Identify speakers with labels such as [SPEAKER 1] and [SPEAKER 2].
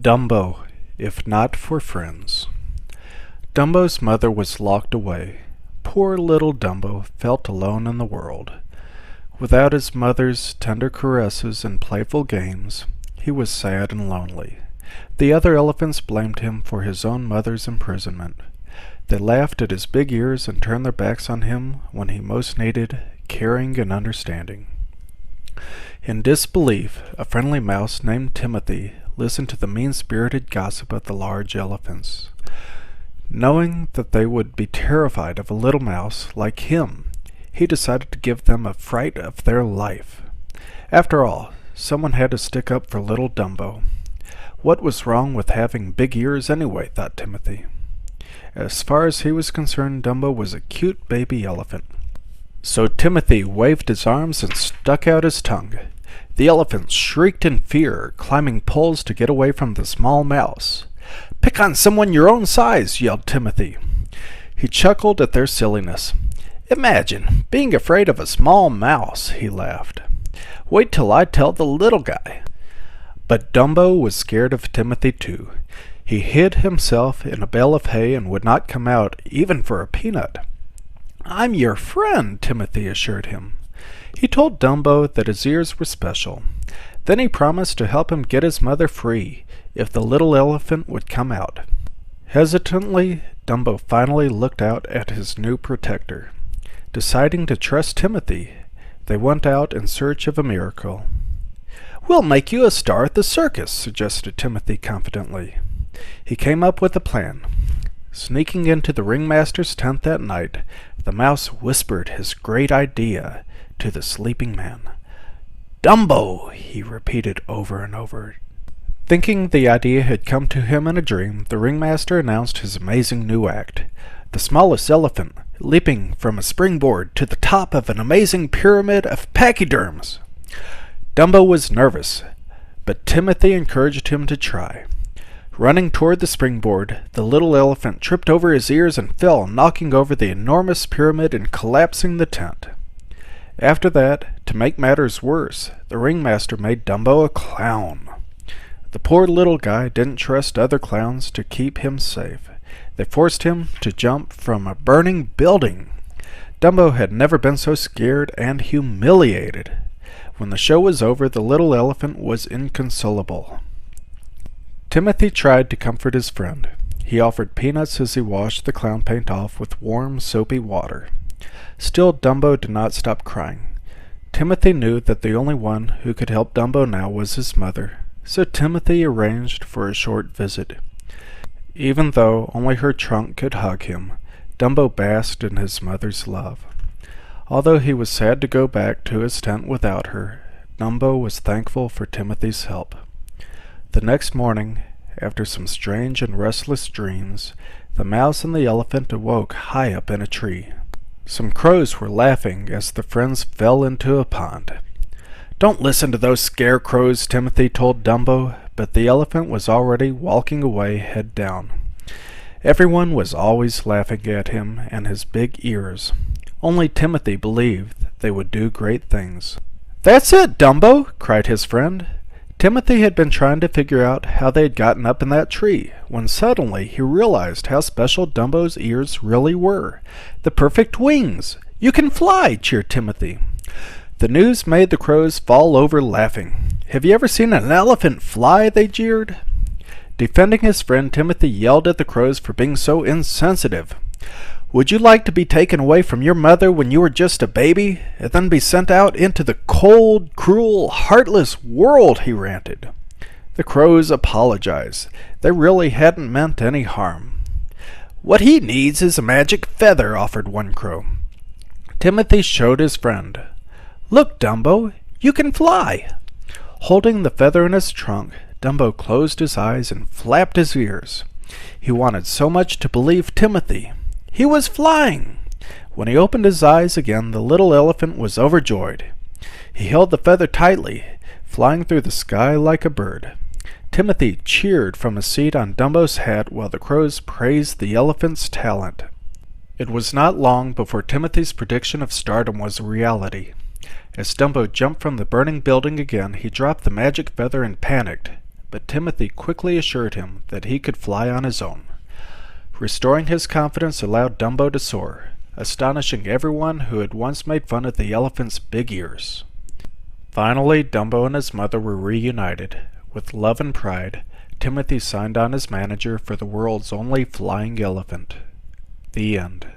[SPEAKER 1] Dumbo, if not for friends. Dumbo's mother was locked away. Poor little Dumbo felt alone in the world. Without his mother's tender caresses and playful games, he was sad and lonely. The other elephants blamed him for his own mother's imprisonment. They laughed at his big ears and turned their backs on him when he most needed caring and understanding. In disbelief, a friendly mouse named Timothy listened to the mean-spirited gossip of the large elephants. Knowing that they would be terrified of a little mouse like him, he decided to give them a fright of their life. After all, someone had to stick up for little Dumbo. What was wrong with having big ears anyway, thought Timothy. As far as he was concerned, Dumbo was a cute baby elephant. So Timothy waved his arms and stuck out his tongue. The elephants shrieked in fear, climbing poles to get away from the small mouse. "Pick on someone your own size," yelled Timothy. He chuckled at their silliness. "Imagine being afraid of a small mouse," he laughed. "Wait till I tell the little guy." But Dumbo was scared of Timothy too. He hid himself in a bale of hay and would not come out even for a peanut. "I'm your friend," Timothy assured him. He told Dumbo that his ears were special. Then he promised to help him get his mother free if the little elephant would come out. Hesitantly, Dumbo finally looked out at his new protector. Deciding to trust Timothy, they went out in search of a miracle. "We'll make you a star at the circus," suggested Timothy confidently. He came up with a plan. Sneaking into the ringmaster's tent that night, the mouse whispered his great idea to the sleeping man. "Dumbo," he repeated over and over. Thinking the idea had come to him in a dream, the ringmaster announced his amazing new act. The smallest elephant, leaping from a springboard to the top of an amazing pyramid of pachyderms. Dumbo was nervous, but Timothy encouraged him to try. Running toward the springboard, the little elephant tripped over his ears and fell, knocking over the enormous pyramid and collapsing the tent. After that, to make matters worse, the ringmaster made Dumbo a clown. The poor little guy didn't trust other clowns to keep him safe. They forced him to jump from a burning building. Dumbo had never been so scared and humiliated. When the show was over, the little elephant was inconsolable. Timothy tried to comfort his friend. He offered peanuts as he washed the clown paint off with warm, soapy water. Still, Dumbo did not stop crying. Timothy knew that the only one who could help Dumbo now was his mother, so Timothy arranged for a short visit. Even though only her trunk could hug him, Dumbo basked in his mother's love. Although he was sad to go back to his tent without her, Dumbo was thankful for Timothy's help. The next morning, after some strange and restless dreams, the mouse and the elephant awoke high up in a tree. Some crows were laughing as the friends fell into a pond. "Don't listen to those scarecrows," Timothy told Dumbo, but the elephant was already walking away head down. Everyone was always laughing at him and his big ears. Only Timothy believed they would do great things. "That's it, Dumbo!" cried his friend. Timothy had been trying to figure out how they had gotten up in that tree, when suddenly he realized how special Dumbo's ears really were. "The perfect wings! You can fly!" cheered Timothy. The news made the crows fall over laughing. "Have you ever seen an elephant fly?" they jeered. Defending his friend, Timothy yelled at the crows for being so insensitive. "Would you like to be taken away from your mother when you were just a baby, and then be sent out into the cold, cruel, heartless world?" he ranted. The crows apologized. They really hadn't meant any harm. "What he needs is a magic feather," offered one crow. Timothy showed his friend. "Look, Dumbo, you can fly!" Holding the feather in his trunk, Dumbo closed his eyes and flapped his ears. He wanted so much to believe Timothy. He was flying! When he opened his eyes again, the little elephant was overjoyed. He held the feather tightly, flying through the sky like a bird. Timothy cheered from his seat on Dumbo's hat while the crows praised the elephant's talent. It was not long before Timothy's prediction of stardom was a reality. As Dumbo jumped from the burning building again, he dropped the magic feather and panicked. but Timothy quickly assured him that he could fly on his own. Restoring his confidence allowed Dumbo to soar, astonishing everyone who had once made fun of the elephant's big ears. Finally, Dumbo and his mother were reunited. With love and pride, Timothy signed on as manager for the world's only flying elephant. The end.